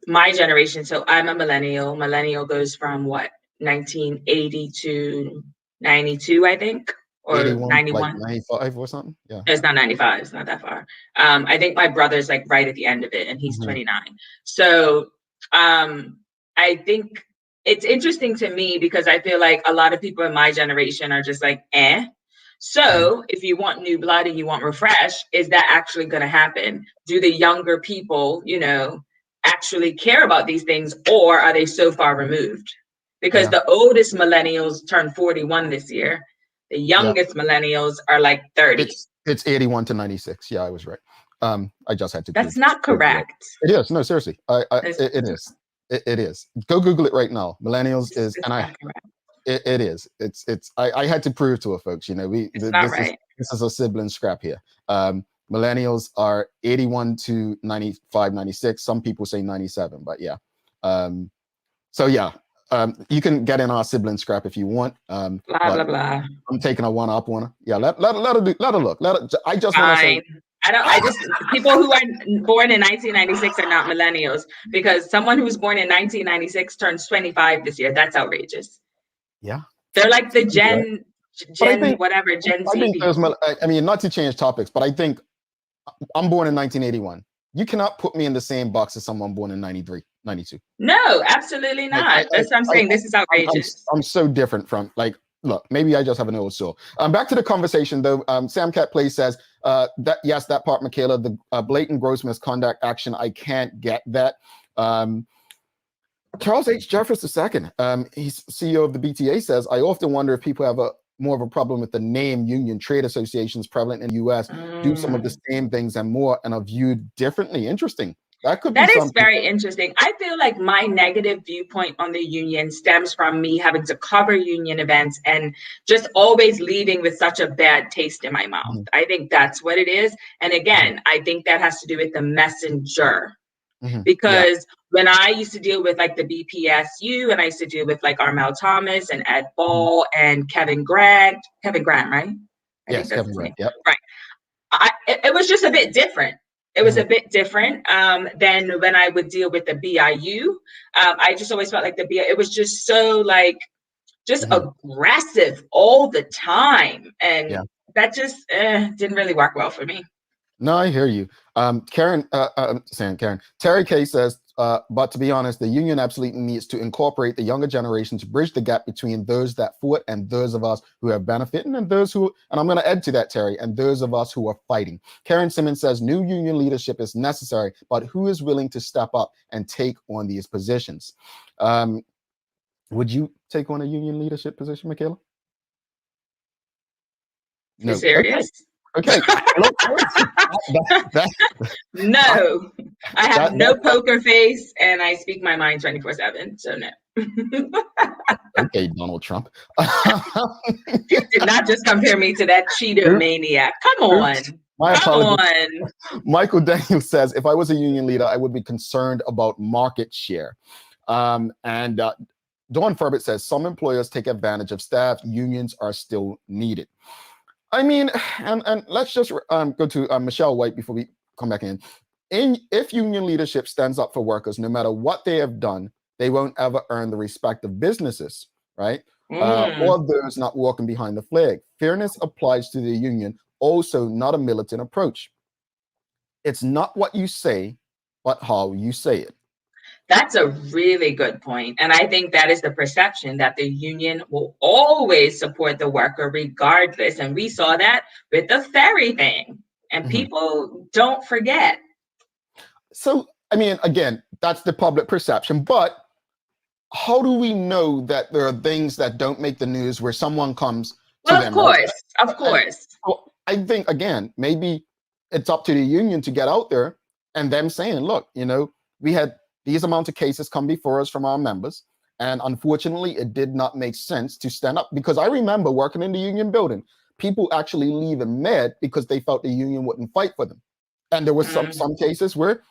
my generation. So I'm a millennial. Millennial goes from 1980 to 92, I think. Or 81, 91, like 95 or something. Yeah, it's not 95. It's not that far. I think my brother's like right at the end of it, and he's 29. So I think it's interesting to me because I feel like a lot of people in my generation are just like, eh. So if you want new blood and you want refresh, is that actually going to happen? Do the younger people, actually care about these things, or are they so far removed? Because the oldest millennials turned 41 this year. The youngest millennials are like 30. It's 81 to 96. Yeah, I was right. I just had to. That's not correct. It is. No, seriously. It is. It is. Go Google it right now. Millennials is, and I. It is. It's. I had to prove to it, folks. You know, this is a sibling scrap here. Millennials are 81 to 95, 96. Some people say 97, but yeah. So yeah. You can get in our sibling scrap if you want. Blah blah blah. I'm taking a one-up on her. Yeah, let her look. I just want to say. People who are born in 1996 are not millennials, because someone who's born in 1996 turns 25 this year. That's outrageous. Yeah. They're like the Gen Z. I mean, not to change topics, but I think I'm born in 1981. You cannot put me in the same box as someone born in 93, 92. No, absolutely not. That's what I'm saying. This is outrageous. I'm so different from, like, look, maybe I just have an old soul. Back to the conversation, though. Sam Cat Play says that, yes, that part, Mikaela, the blatant gross misconduct action, I can't get that. Charles H. Jeffers II, he's CEO of the BTA, says, I often wonder if people have more of a problem with the name union. Trade associations prevalent in the U.S. do some of the same things and more and are viewed differently. Interesting. That is very interesting. I feel like my negative viewpoint on the union stems from me having to cover union events and just always leaving with such a bad taste in my mouth. Mm-hmm. I think that's what it is. And again, I think that has to do with the messenger. Mm-hmm. Because when I used to deal with like the BPSU, and I used to deal with like Armel Thomas and Ed Ball and Kevin Grant, right? Yes, Kevin Grant. Yep. Right. It was just a bit different. It was a bit different than when I would deal with the BIU. I just always felt like the BIU, it was just so like, just aggressive all the time. And that just didn't really work well for me. No, I hear you. Karen, Terry K says, but to be honest, the union absolutely needs to incorporate the younger generation to bridge the gap between those that fought and those of us who have benefited and those who, and I'm going to add to that, Terry, and those of us who are fighting. Karen Simmons says, new union leadership is necessary, but who is willing to step up and take on these positions? Would you take on a union leadership position, Mikaela? No. You serious? Okay. No, I have no poker face and I speak my mind 24/7. So no. Okay, Donald Trump. You did not just compare me to that Cheeto maniac. Come on. Come on. Michael Daniels says, if I was a union leader, I would be concerned about market share. Dawn Furbett says, some employers take advantage of staff. Unions are still needed. I mean, and let's just go to Michelle White before we come back in. If union leadership stands up for workers, no matter what they have done, they won't ever earn the respect of businesses, right? Or those not walking behind the flag. Fairness applies to the union, also not a militant approach. It's not what you say, but how you say it. That's a really good point. And I think that is the perception that the union will always support the worker regardless. And we saw that with the ferry thing. And people don't forget. So, I mean, again, that's the public perception. But how do we know that there are things that don't make the news where someone comes to them? Of course. I think, again, maybe it's up to the union to get out there and them saying, look, you know, we had these amount of cases come before us from our members. And unfortunately, it did not make sense to stand up, because I remember working in the union building, people actually leaving mad because they felt the union wouldn't fight for them. And there was some cases where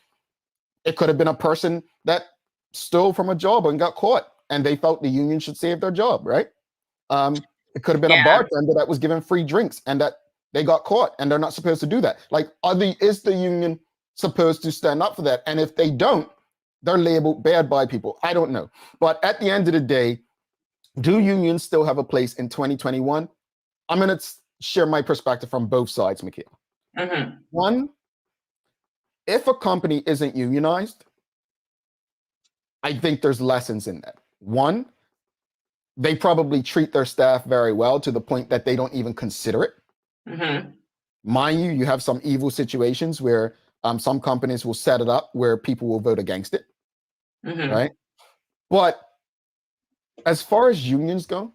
it could have been a person that stole from a job and got caught, and they felt the union should save their job, right? It could have been a bartender that was given free drinks and that they got caught, and they're not supposed to do that. Like, is the union supposed to stand up for that? And if they don't, they're labeled bad by people. I don't know. But at the end of the day, do unions still have a place in 2021? I'm going to share my perspective from both sides, Mikaela. One, if a company isn't unionized, I think there's lessons in that. One, they probably treat their staff very well to the point that they don't even consider it. Mind you, you have some evil situations where some companies will set it up where people will vote against it. Right? But as far as unions go,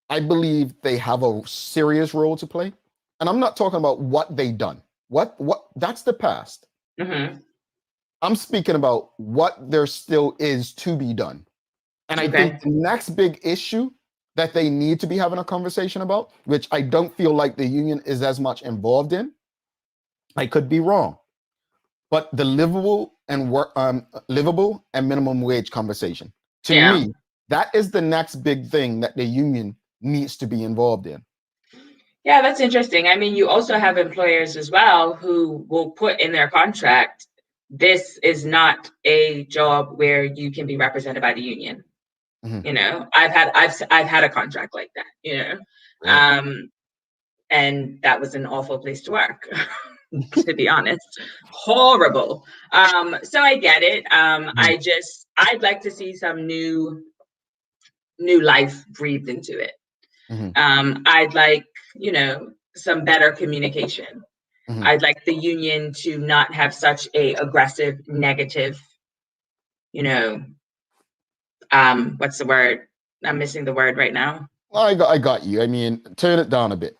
I believe they have a serious role to play. And I'm not talking about what they done. What that's the past. Mm-hmm. I'm speaking about what there still is to be done. And I think Okay. the next big issue that they need to be having a conversation about, which I don't feel like the union is as much involved in, I could be wrong, but the livable and minimum wage conversation. To Yeah. me, that is the next big thing that the union needs to be involved in. Yeah, that's interesting. I mean, you also have employers as well who will put in their contract, this is not a job where you can be represented by the union. Mhm. You know, I've had a contract like that, you know. Really? And that was an awful place to work, to be honest. Horrible. So I get it. I'd like to see some new life breathed into it. Mhm. I'd like, you know, some better communication. Mhm. I'd like the union to not have such a aggressive, negative, you know, what's the word? I'm missing the word right now. I got you. I mean, turn it down a bit.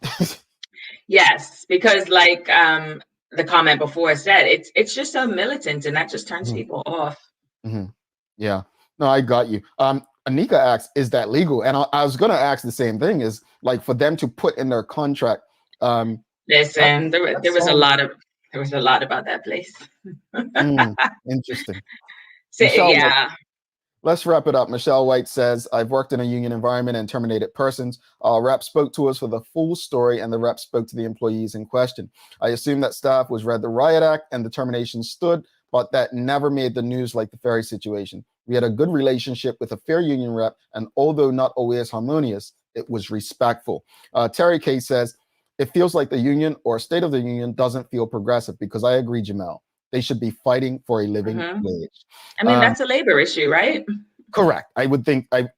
Yes, because like the comment before said, it's just so militant and that just turns Mhm. people off. Mhm. Yeah. No, I got you. Anika asks, is that legal? And I was gonna ask the same thing, is like for them to put in their contract. That, Listen, that there was a sounds lot about that place. interesting. So Michelle, yeah. let's wrap it up. Michelle White says, I've worked in a union environment and terminated persons. Our rep spoke to us for the full story, and the rep spoke to the employees in question. I assume that staff was read the Riot Act and the termination stood, but that never made the news like the ferry situation. We had a good relationship with a fair union rep, and although not always harmonious, it was respectful. Terry K says, it feels like the union or state of the union doesn't feel progressive, because I agree, Jamel. They should be fighting for a living wage. I mean, that's a labor issue, right? Correct. I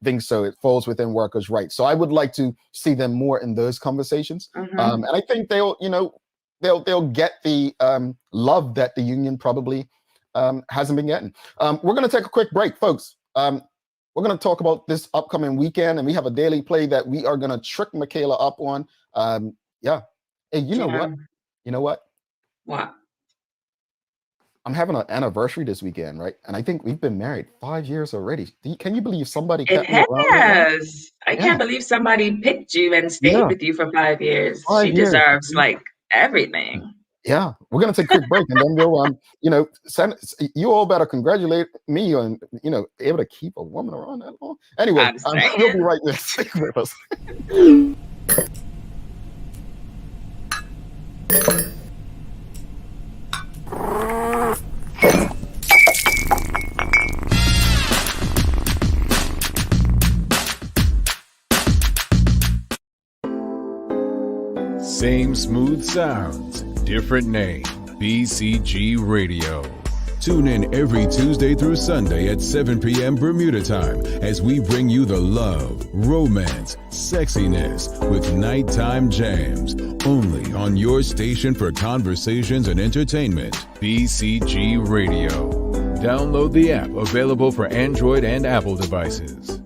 think so. It falls within workers' rights. So I would like to see them more in those conversations. And I think they'll get the love that the union probably hasn't been getting. We're going to take a quick break, folks. We're going to talk about this upcoming weekend, and we have a daily play that we are going to trick Mikaela up on. Yeah. Hey, you know what? You know what? What? I'm having an anniversary this weekend, right? And I think we've been married 5 years already. Can you believe somebody It kept me around that long? has. I Yeah, can't believe somebody picked you and stayed yeah, with you for 5 years. She 5 years. deserves like everything. Yeah, we're gonna take a quick break, and then we'll you all better congratulate me on able to keep a woman around that long. Anyway, I'm we'll be saying. right there. Stick with us. Same smooth sounds, different name. BCG Radio. Tune in every Tuesday through Sunday at 7 p.m. Bermuda time as we bring you the love, romance, sexiness with nighttime jams. Only on your station for conversations and entertainment. BCG Radio. Download the app, available for Android and Apple devices.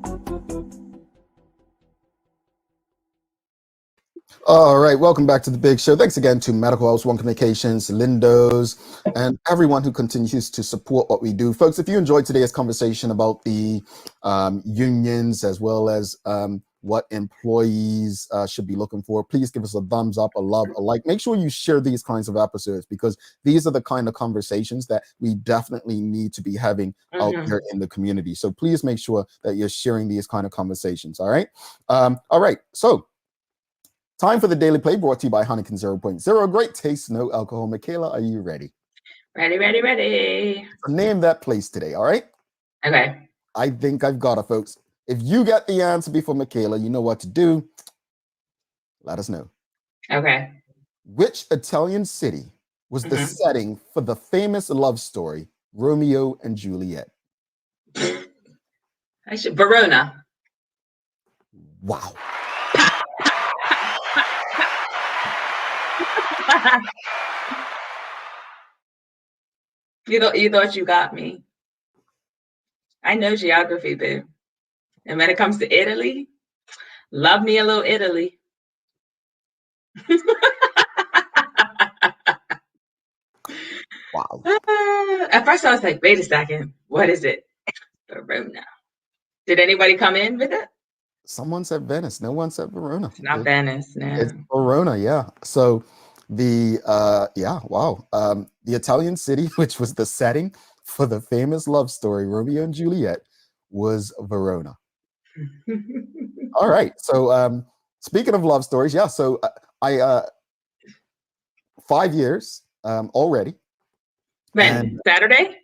All right, welcome back to the Big Show. Thanks again to Medical House One Communications, Lindos, and everyone who continues to support what we do. Folks, if you enjoyed today's conversation about the unions as well as what employees should be looking for, please give us a thumbs up, a love, a like. Make sure you share these kinds of episodes, because these are the kind of conversations that we definitely need to be having out there in the community. So please make sure that you're sharing these kind of conversations. All right. All right. So time for the Daily Play, brought to you by Heineken 0.0. Great taste, no alcohol. Mikaela, are you ready? Ready. So name that place today, all right? Okay. I think I've got it, folks. If you get the answer before Mikaela, you know what to do. Let us know. Okay. Which Italian city was the setting for the famous love story, Romeo and Juliet? Verona. Wow. You thought you got me. I know geography, boo. And when it comes to Italy, Love me a little Italy. Wow. At first I was like, wait a second, what is it? Verona. Did anybody come in with it? Someone said Venice. No one said Verona. It's not Venice, no. It's Verona, yeah. So the wow. The Italian city, which was the setting for the famous love story Romeo and Juliet, was Verona. All right. So speaking of love stories, yeah. So I 5 years already. When? Saturday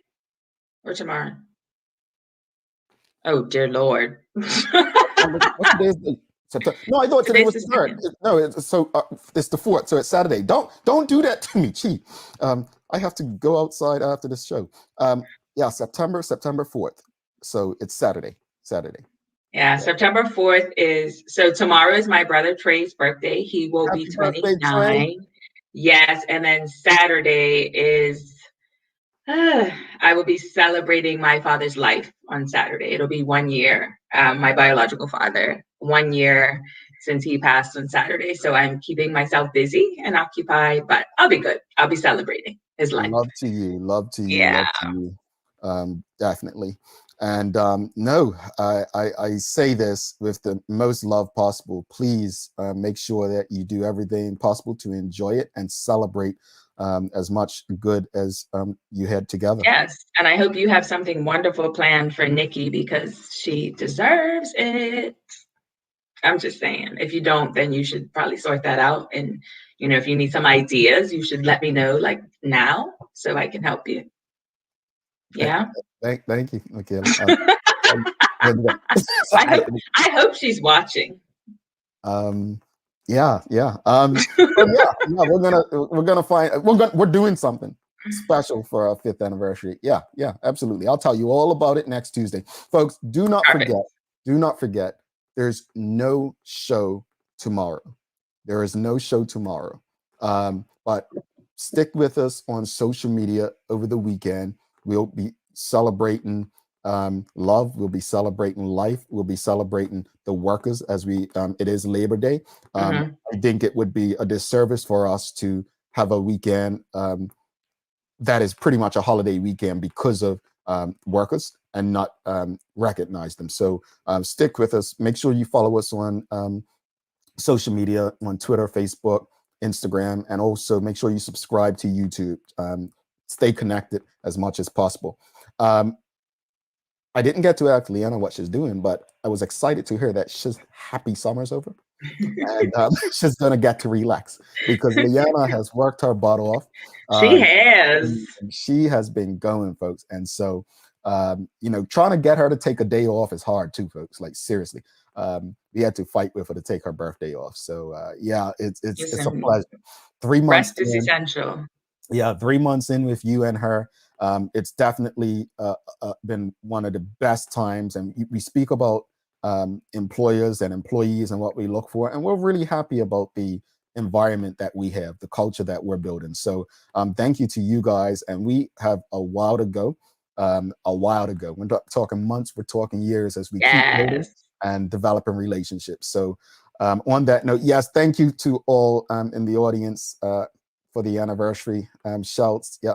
or tomorrow? Oh dear Lord. What's today's date? No, I thought today was the third. No, it's the fourth, so it's Saturday. Don't do that to me, cheat. I have to go outside after this show. Yeah, September 4th. So it's Saturday. Yeah, September 4th is, so tomorrow is my brother Trey's birthday. He will Happy be birthday, 29. Trey. Yes, and then Saturday is, I will be celebrating my father's life on Saturday. It'll be 1 year, my biological father, 1 year since he passed on Saturday. So I'm keeping myself busy and occupied, but I'll be good. I'll be celebrating his life. Love to you. Yeah. Definitely. And no, I say this with the most love possible. Please make sure that you do everything possible to enjoy it and celebrate as much good as you had together. Yes, and I hope you have something wonderful planned for Nikki because she deserves it. I'm just saying, if you don't, then you should probably sort that out. And, if you need some ideas, you should let me know like now so I can help you. Yeah. Thank you. Okay. I hope she's watching. Yeah. We're doing something special for our 5th anniversary. Yeah, absolutely. I'll tell you all about it next Tuesday. Folks, do not forget, there's no show tomorrow. There is no show tomorrow. But stick with us on social media over the weekend. We'll be celebrating love. We'll be celebrating life. We'll be celebrating the workers as it is Labor Day. I think it would be a disservice for us to have a weekend that is pretty much a holiday weekend because of workers and not recognize them. So stick with us. Make sure you follow us on social media, on Twitter, Facebook, Instagram, and also make sure you subscribe to YouTube. Stay connected as much as possible. I didn't get to ask Leanna what she's doing, but I was excited to hear that she's happy summer's over. And she's going to get to relax because Leanna has worked her butt off. She has. She has been going, folks. And so, trying to get her to take a day off is hard too, folks. Like, seriously. We had to fight with her to take her birthday off. So, it's a pleasure. 3 months. Rest is essential. Yeah, 3 months in with you and her. It's definitely been one of the best times. And we speak about employers and employees and what we look for. And we're really happy about the environment that we have, the culture that we're building. So thank you to you guys. And we have a while to go. We're not talking months, we're talking years as we keep building and developing relationships. So on that note, yes, thank you to all in the audience for the anniversary shouts. Yeah.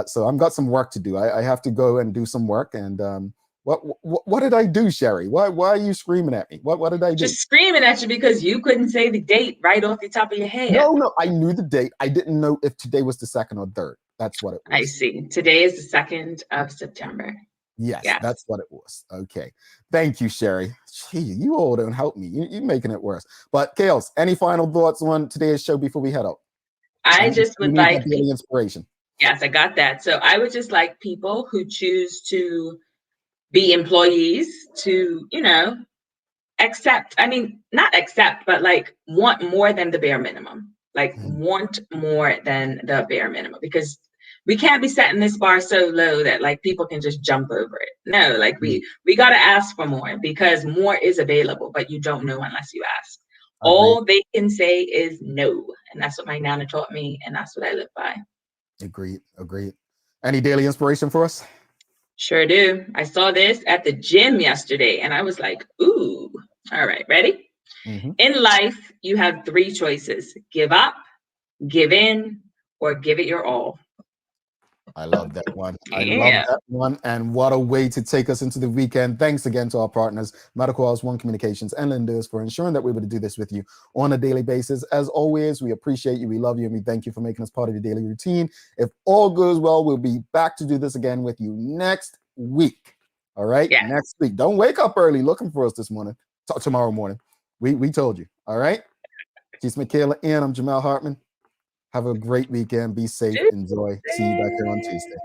So I've got some work to do. I have to go and do some work. And what did I do, Sherry? Why are you screaming at me? What did I do? Just screaming at you because you couldn't say the date right off the top of your head. No, I knew the date. I didn't know if today was the 2nd or 3rd. That's what it was. I see. Today is the 2nd of September. Yes, that's what it was. Okay. Thank you, Sherry. Gee, you all don't help me. You're making it worse. But Chaos, any final thoughts on today's show before we head out? I just would like daily inspiration. Yes, I got that. So I would just like people who choose to be employees to, not accept, but like want more than the bare minimum. Like want more than the bare minimum, because we can't be setting this bar so low that like people can just jump over it. No, like we got to ask for more because more is available, but you don't know unless you ask. All they can say is no. And that's what my Nana taught me. And that's what I live by. Agreed. Any daily inspiration for us? Sure do. I saw this at the gym yesterday and I was like, ooh, all right, ready? In life, you have three choices: give up, give in, or give it your all. I love that one. I love Yeah. that one. And what a way to take us into the weekend. Thanks again to our partners, Medical House, One Communications, and Linders, for ensuring that we're able to do this with you on a daily basis. As always, we appreciate you, we love you, and we thank you for making us part of your daily routine. If all goes well, we'll be back to do this again with you next week. All right? Yeah. Next week. Don't wake up early looking for us this morning, tomorrow morning. We told you. All right? She's Mikaela and I'm Jamel Hartman. Have a great weekend. Be safe. Enjoy. See you back here on Tuesday.